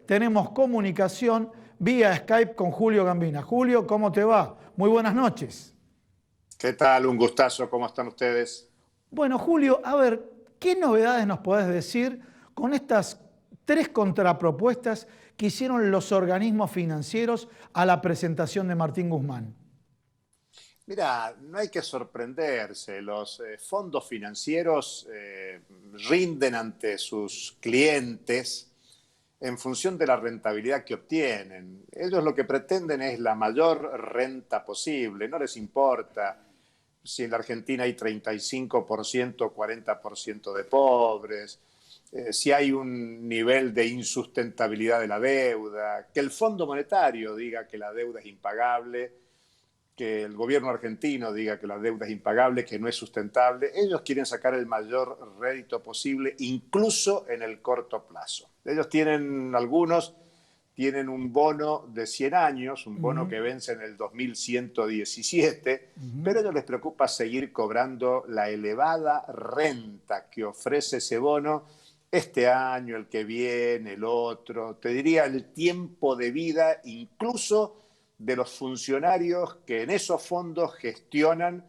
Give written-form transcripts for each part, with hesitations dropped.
tenemos comunicación vía Skype con Julio Gambina. Julio, ¿cómo te va? Muy buenas noches. ¿Qué tal? Un gustazo. ¿Cómo están ustedes? Bueno, Julio, a ver, ¿qué novedades nos podés decir con estas tres contrapropuestas que hicieron los organismos financieros a la presentación de Martín Guzmán? Mira, no hay que sorprenderse. Los fondos financieros rinden ante sus clientes en función de la rentabilidad que obtienen. Ellos lo que pretenden es la mayor renta posible. No les importa si en la Argentina hay 35% o 40% de pobres, si hay un nivel de insustentabilidad de la deuda, que el Fondo Monetario diga que la deuda es impagable, que el gobierno argentino diga que la deuda es impagable, que no es sustentable. Ellos quieren sacar el mayor rédito posible, incluso en el corto plazo. Algunos tienen un bono de 100 años, un bono que vence en el 2117, pero a ellos les preocupa seguir cobrando la elevada renta que ofrece ese bono este año, el que viene, el otro. Te diría el tiempo de vida incluso de los funcionarios que en esos fondos gestionan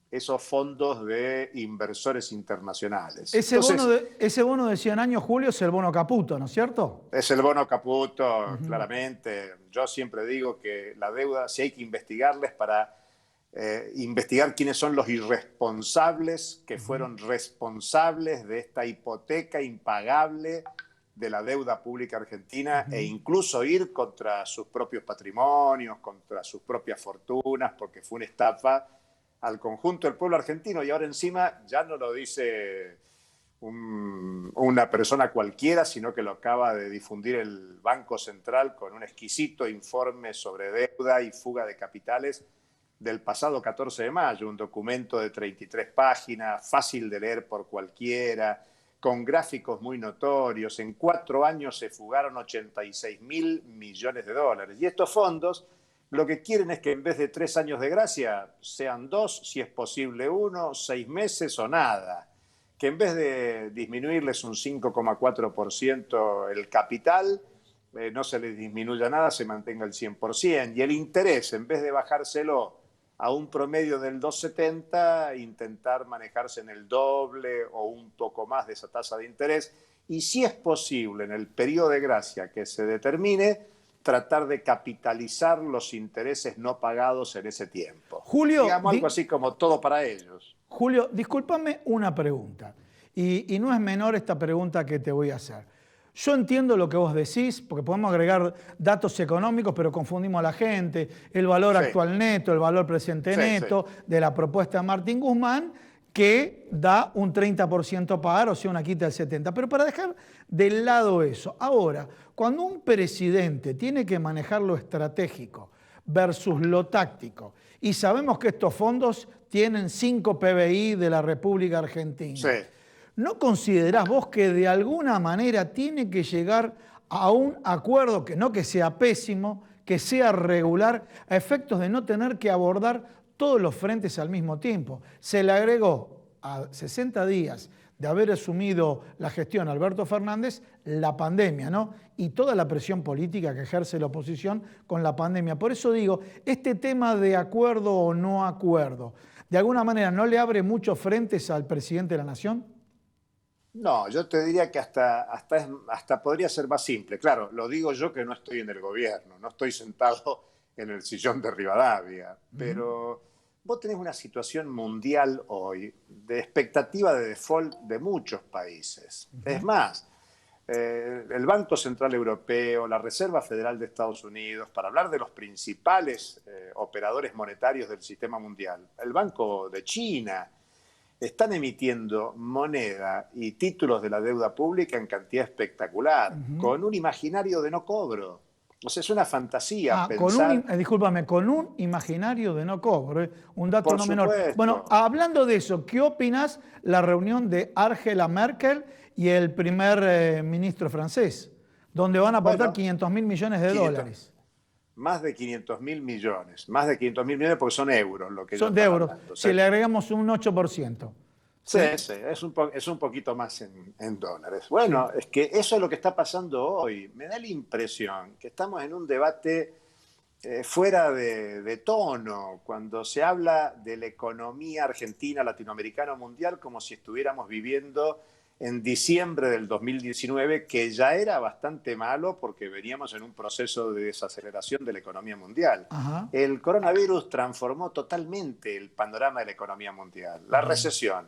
esos fondos de inversores internacionales. Ese bono de 100 años, Julio, es el bono Caputo, ¿no es cierto? Es el bono Caputo, claramente. Yo siempre digo que la deuda, si hay que investigarles para investigar quiénes son los irresponsables que fueron responsables de esta hipoteca impagable de la deuda pública argentina e incluso ir contra sus propios patrimonios, contra sus propias fortunas, porque fue una estafa al conjunto del pueblo argentino. Y ahora encima ya no lo dice una persona cualquiera, sino que lo acaba de difundir el Banco Central con un exquisito informe sobre deuda y fuga de capitales del pasado 14 de mayo, un documento de 33 páginas, fácil de leer por cualquiera, con gráficos muy notorios. En 4 años se fugaron 86.000 millones de dólares. Y estos fondos lo que quieren es que en vez de 3 años de gracia sean 2, si es posible 1, 6 meses o nada. Que en vez de disminuirles un 5,4% el capital, no se les disminuya nada, se mantenga el 100%. Y el interés, en vez de bajárselo a un promedio del 2,70, intentar manejarse en el doble o un poco más de esa tasa de interés. Y si es posible, en el periodo de gracia que se determine, tratar de capitalizar los intereses no pagados en ese tiempo. Julio, digamos algo así como todo para ellos. Julio, discúlpame una pregunta. Y no es menor esta pregunta que te voy a hacer. Yo entiendo lo que vos decís, porque podemos agregar datos económicos, pero confundimos a la gente, el valor actual neto, el valor presente neto de la propuesta de Martín Guzmán, que da un 30% a pagar, o sea, una quita del 70%. Pero para dejar de lado eso, ahora, cuando un presidente tiene que manejar lo estratégico versus lo táctico, y sabemos que estos fondos tienen 5 PBI de la República Argentina, ¿no considerás vos que de alguna manera tiene que llegar a un acuerdo que no que sea pésimo, que sea regular, a efectos de no tener que abordar todos los frentes al mismo tiempo? Se le agregó a 60 días de haber asumido la gestión Alberto Fernández la pandemia, ¿no? Y toda la presión política que ejerce la oposición con la pandemia. Por eso digo, este tema de acuerdo o no acuerdo, ¿de alguna manera no le abre muchos frentes al presidente de la Nación? No, yo te diría que hasta podría ser más simple. Claro, lo digo yo que no estoy en el gobierno, no estoy sentado en el sillón de Rivadavia, pero vos tenés una situación mundial hoy de expectativa de default de muchos países. Es más, el Banco Central Europeo, la Reserva Federal de Estados Unidos, para hablar de los principales operadores monetarios del sistema mundial, el Banco de China, están emitiendo moneda y títulos de la deuda pública en cantidad espectacular, con un imaginario de no cobro. O sea, es una fantasía pensar... Discúlpame, con un imaginario de no cobro, un dato no menor. Supuesto. Bueno, hablando de eso, ¿qué opinas la reunión de Angela Merkel y el primer ministro francés, donde van a aportar 500.000 millones de dólares? Más de 500.000 millones. Más de 500.000 millones porque son euros. Lo que son de euros. Si le agregamos un 8%. Sí, sí, es un poquito más en dólares. Bueno, es que eso es lo que está pasando hoy. Me da la impresión que estamos en un debate fuera de tono, cuando se habla de la economía argentina, latinoamericana o mundial, como si estuviéramos viviendo en diciembre del 2019, que ya era bastante malo porque veníamos en un proceso de desaceleración de la economía mundial. Ajá. El coronavirus transformó totalmente el panorama de la economía mundial. La Bien. recesión,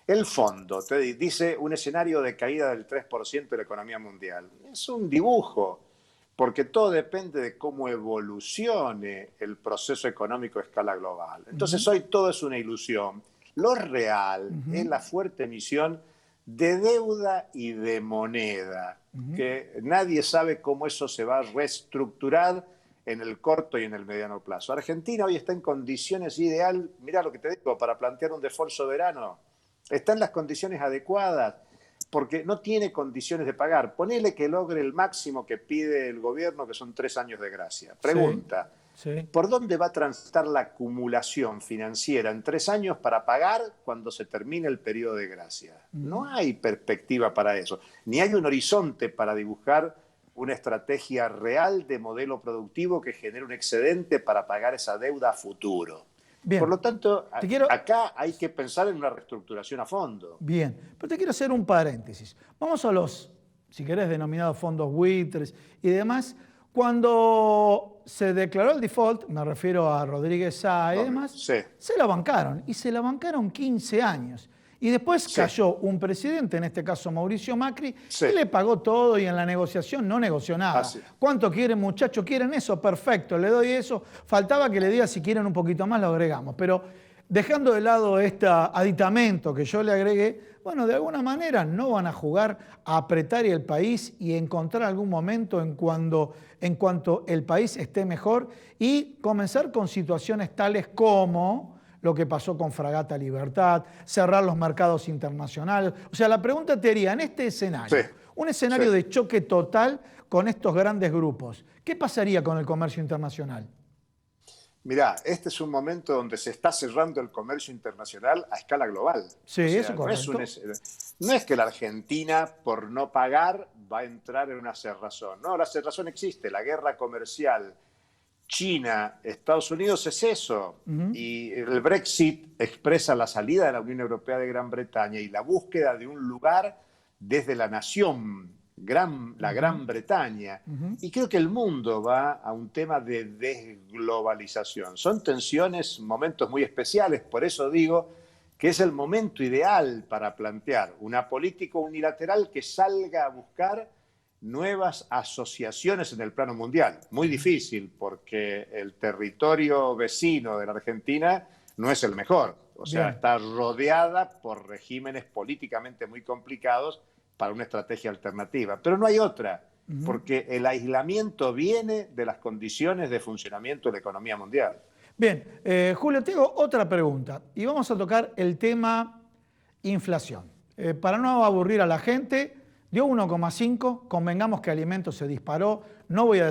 el fondo, te dice un escenario de caída del 3% de la economía mundial. Es un dibujo, porque todo depende de cómo evolucione el proceso económico a escala global. Entonces hoy todo es una ilusión. Lo real es la fuerte emisión de deuda y de moneda, que nadie sabe cómo eso se va a reestructurar en el corto y en el mediano plazo. Argentina hoy está en condiciones ideal, mira lo que te digo, para plantear un default soberano. Está en las condiciones adecuadas, porque no tiene condiciones de pagar. Ponele que logre el máximo que pide el gobierno, que son 3 años de gracia. Pregunta, Sí. ¿por dónde va a transitar la acumulación financiera en 3 años para pagar cuando se termine el periodo de gracia? No hay perspectiva para eso, ni hay un horizonte para dibujar una estrategia real de modelo productivo que genere un excedente para pagar esa deuda a futuro. Por Bien. lo tanto, Te quiero, acá hay que pensar en una reestructuración a fondo. Bien, pero te quiero hacer un paréntesis. Vamos a los, si querés, denominados fondos buitres y demás. Cuando se declaró el default, me refiero a Rodríguez Sá y demás, Sí, se la bancaron y se la bancaron 15 años. Y después sí, cayó un presidente, en este caso Mauricio Macri, sí. y le pagó todo y en la negociación no negoció nada. Así. ¿Cuánto quieren, muchachos? ¿Quieren eso? Perfecto, le doy eso. Faltaba que le diga si quieren un poquito más, lo agregamos. Pero dejando de lado este aditamento que yo le agregué, bueno, de alguna manera no van a jugar a apretar el país y encontrar algún momento en cuanto el país esté mejor y comenzar con situaciones tales como lo que pasó con Fragata Libertad, cerrar los mercados internacionales. O sea, la pregunta te haría, en este escenario, Sí, un escenario sí. de choque total con estos grandes grupos, ¿qué pasaría con el comercio internacional? Mirá, este es un momento donde se está cerrando el comercio internacional a escala global. Sí, O sea, eso correcto. no es que la Argentina, por no pagar, va a entrar en una cerrazón. No, la cerrazón existe. La guerra comercial China, Estados Unidos es eso. Y el Brexit expresa la salida de la Unión Europea de Gran Bretaña y la búsqueda de un lugar desde la nación, la Gran Bretaña. Y creo que el mundo va a un tema de desglobalización. Son tensiones, momentos muy especiales, por eso digo que es el momento ideal para plantear una política unilateral que salga a buscar nuevas asociaciones en el plano mundial. Muy difícil, porque el territorio vecino de la Argentina no es el mejor. O sea, Bien. está rodeada por regímenes políticamente muy complicados para una estrategia alternativa. Pero no hay otra, porque el aislamiento viene de las condiciones de funcionamiento de la economía mundial. Bien, Julio, te hago otra pregunta y vamos a tocar el tema inflación. Para no aburrir a la gente, dio 1,5, convengamos que alimentos se disparó, no voy a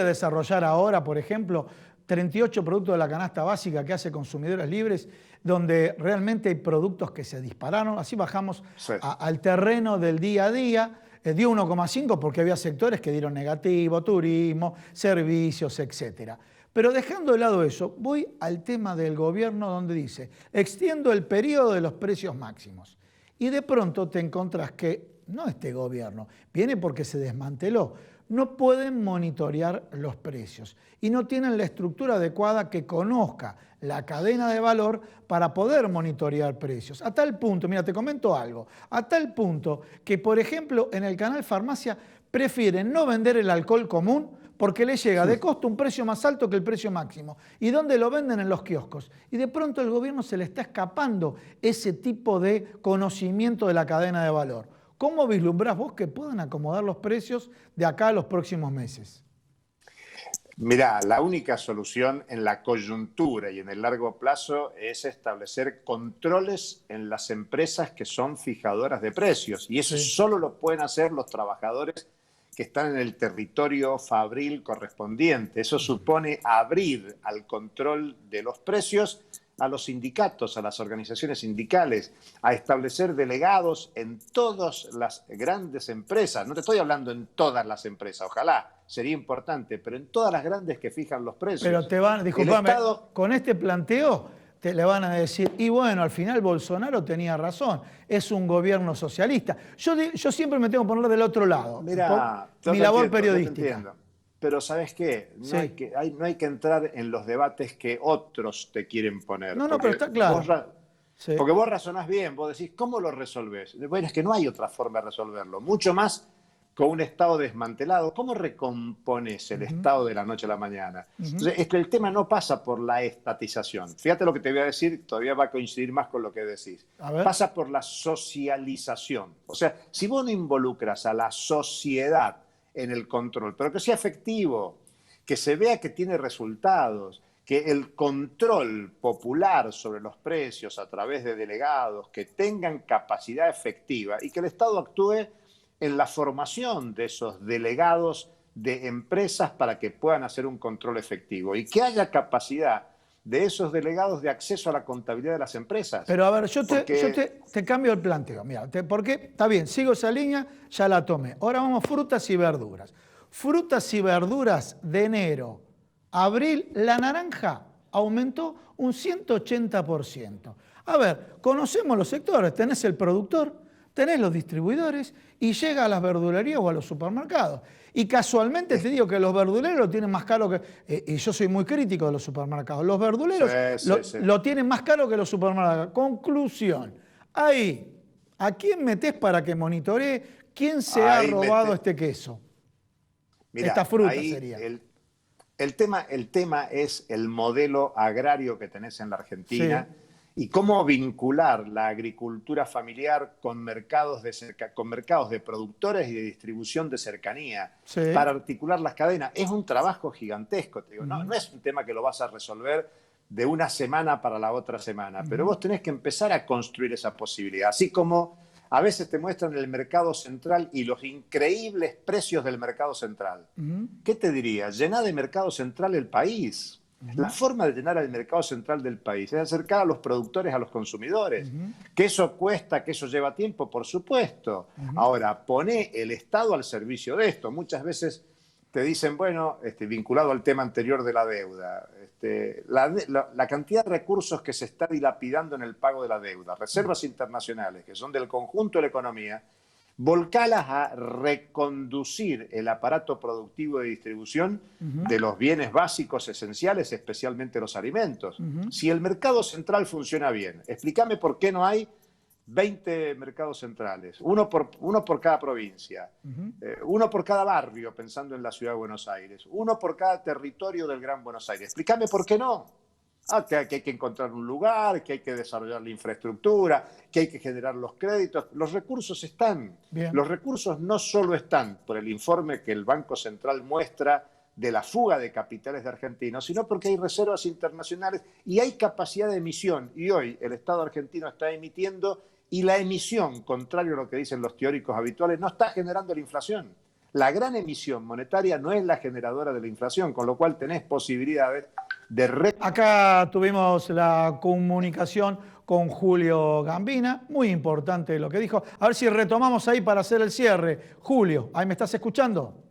desarrollar ahora, por ejemplo, 38 productos de la canasta básica que hace Consumidores Libres, donde realmente hay productos que se dispararon, así bajamos Sí. al terreno del día a día. Dio 1,5 porque había sectores que dieron negativo, turismo, servicios, etcétera. Pero dejando de lado eso, voy al tema del gobierno donde dice, extiendo el periodo de los precios máximos. Y de pronto te encontrás que, no este gobierno, viene porque se desmanteló, no pueden monitorear los precios y no tienen la estructura adecuada que conozca la cadena de valor para poder monitorear precios. A tal punto, mira, te comento algo, a tal punto que, por ejemplo, en el canal Farmacia prefieren no vender el alcohol común porque le llega de costo un precio más alto que el precio máximo. ¿Y dónde lo venden? En los kioscos. Y de pronto al gobierno se le está escapando ese tipo de conocimiento de la cadena de valor. ¿Cómo vislumbrás vos que puedan acomodar los precios de acá a los próximos meses? Mirá, la única solución en la coyuntura y en el largo plazo es establecer controles en las empresas que son fijadoras de precios. Y eso solo lo pueden hacer los trabajadores que están en el territorio fabril correspondiente. Eso supone abrir al control de los precios a los sindicatos, a las organizaciones sindicales, a establecer delegados en todas las grandes empresas. No te estoy hablando en todas las empresas, ojalá, sería importante, pero en todas las grandes que fijan los precios. Pero te van, disculpame, con este planteo te le van a decir, y bueno, al final Bolsonaro tenía razón, es un gobierno socialista. Yo siempre me tengo que poner del otro lado, Mirá, mi labor periodística. Pero ¿sabes qué? No hay que entrar en los debates que otros te quieren poner. No, pero está claro. Porque vos razonás bien, vos decís, ¿cómo lo resolvés? Bueno, es que no hay otra forma de resolverlo. Mucho más con un Estado desmantelado. ¿Cómo recompones el Estado de la noche a la mañana? Entonces, es que el tema no pasa por la estatización. Fíjate lo que te voy a decir, todavía va a coincidir más con lo que decís. Pasa por la socialización. O sea, si vos no involucras a la sociedad en el control, pero que sea efectivo, que se vea que tiene resultados, que el control popular sobre los precios a través de delegados que tengan capacidad efectiva y que el Estado actúe en la formación de esos delegados de empresas para que puedan hacer un control efectivo y que haya capacidad de esos delegados de acceso a la contabilidad de las empresas. Pero a ver, yo te cambio el planteo. Mira, porque está bien, sigo esa línea, ya la tomé. Ahora vamos a frutas y verduras. Frutas y verduras de enero a abril, la naranja aumentó un 180%. A ver, conocemos los sectores, tenés el productor, tenés los distribuidores y llega a las verdulerías o a los supermercados. Y casualmente te digo que los verduleros lo tienen más caro que... y yo soy muy crítico de los supermercados. Los verduleros lo tienen más caro que los supermercados. Conclusión. Ahí, ¿a quién metés para que monitoree quién se ha robado este queso? Mirá, esta fruta sería. El tema es el modelo agrario que tenés en la Argentina. Sí. Y cómo vincular la agricultura familiar con mercados de productores y de distribución de cercanía para articular las cadenas. Es un trabajo gigantesco, te digo. No es un tema que lo vas a resolver de una semana para la otra semana, pero vos tenés que empezar a construir esa posibilidad. Así como a veces te muestran el mercado central y los increíbles precios del mercado central. ¿Qué te diría? Llená de mercado central el país. La forma de llenar el mercado central del país es acercar a los productores a los consumidores. Que eso cuesta, que eso lleva tiempo, por supuesto. Ahora, poné el Estado al servicio de esto. Muchas veces te dicen, bueno, vinculado al tema anterior de la deuda, la cantidad de recursos que se está dilapidando en el pago de la deuda, reservas internacionales, que son del conjunto de la economía, volcalas a reconducir el aparato productivo de distribución de los bienes básicos esenciales, especialmente los alimentos. Si el mercado central funciona bien, explícame por qué no hay 20 mercados centrales, uno por cada provincia, uno por cada barrio, pensando en la ciudad de Buenos Aires, uno por cada territorio del Gran Buenos Aires. Explícame por qué no. Que hay que encontrar un lugar, que hay que desarrollar la infraestructura, que hay que generar los créditos. Los recursos están. Bien. Los recursos no solo están por el informe que el Banco Central muestra de la fuga de capitales de argentinos, sino porque hay reservas internacionales y hay capacidad de emisión. Y hoy el Estado argentino está emitiendo y la emisión, contrario a lo que dicen los teóricos habituales, no está generando la inflación. La gran emisión monetaria no es la generadora de la inflación, con lo cual tenés posibilidades de... Acá tuvimos la comunicación con Julio Gambina, muy importante lo que dijo. A ver si retomamos ahí para hacer el cierre. Julio, ¿ahí me estás escuchando?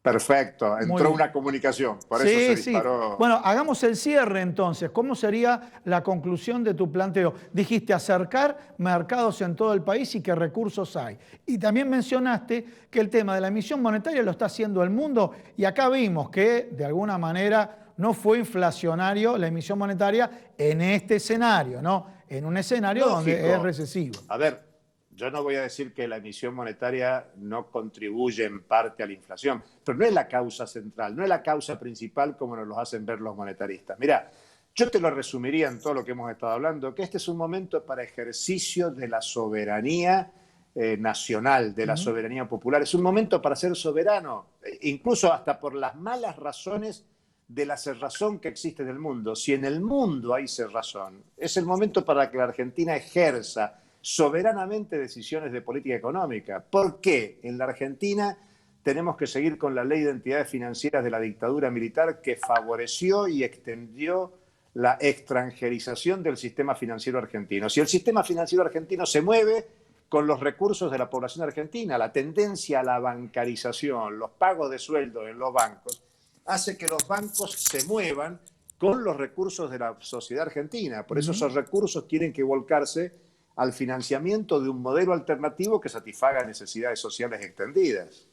Perfecto, entró una comunicación, por eso se disparó. Bueno, hagamos el cierre entonces. ¿Cómo sería la conclusión de tu planteo? Dijiste acercar mercados en todo el país y qué recursos hay. Y también mencionaste que el tema de la emisión monetaria lo está haciendo el mundo y acá vimos que de alguna manera no fue inflacionario la emisión monetaria en este escenario, ¿no? En un escenario donde es recesivo. A ver, yo no voy a decir que la emisión monetaria no contribuye en parte a la inflación, pero no es la causa central, no es la causa principal como nos lo hacen ver los monetaristas. Mirá, yo te lo resumiría en todo lo que hemos estado hablando, que este es un momento para ejercicio de la soberanía nacional, de la soberanía popular. Es un momento para ser soberano, incluso hasta por las malas razones de la cerrazón que existe en el mundo. Si en el mundo hay cerrazón, es el momento para que la Argentina ejerza soberanamente decisiones de política económica. ¿Por qué? En la Argentina tenemos que seguir con la ley de entidades financieras de la dictadura militar que favoreció y extendió la extranjerización del sistema financiero argentino. Si el sistema financiero argentino se mueve con los recursos de la población argentina, la tendencia a la bancarización, los pagos de sueldo en los bancos, hace que los bancos se muevan con los recursos de la sociedad argentina. Por eso esos recursos tienen que volcarse al financiamiento de un modelo alternativo que satisfaga necesidades sociales extendidas.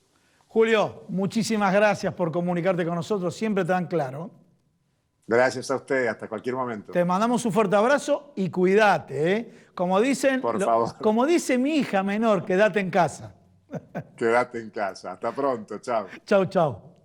Julio, muchísimas gracias por comunicarte con nosotros, siempre tan claro. Gracias a usted, hasta cualquier momento. Te mandamos un fuerte abrazo y cuídate, ¿eh? Como dicen, por favor. Como dice mi hija menor, quédate en casa. Quédate en casa. Hasta pronto, chao. Chau, chau.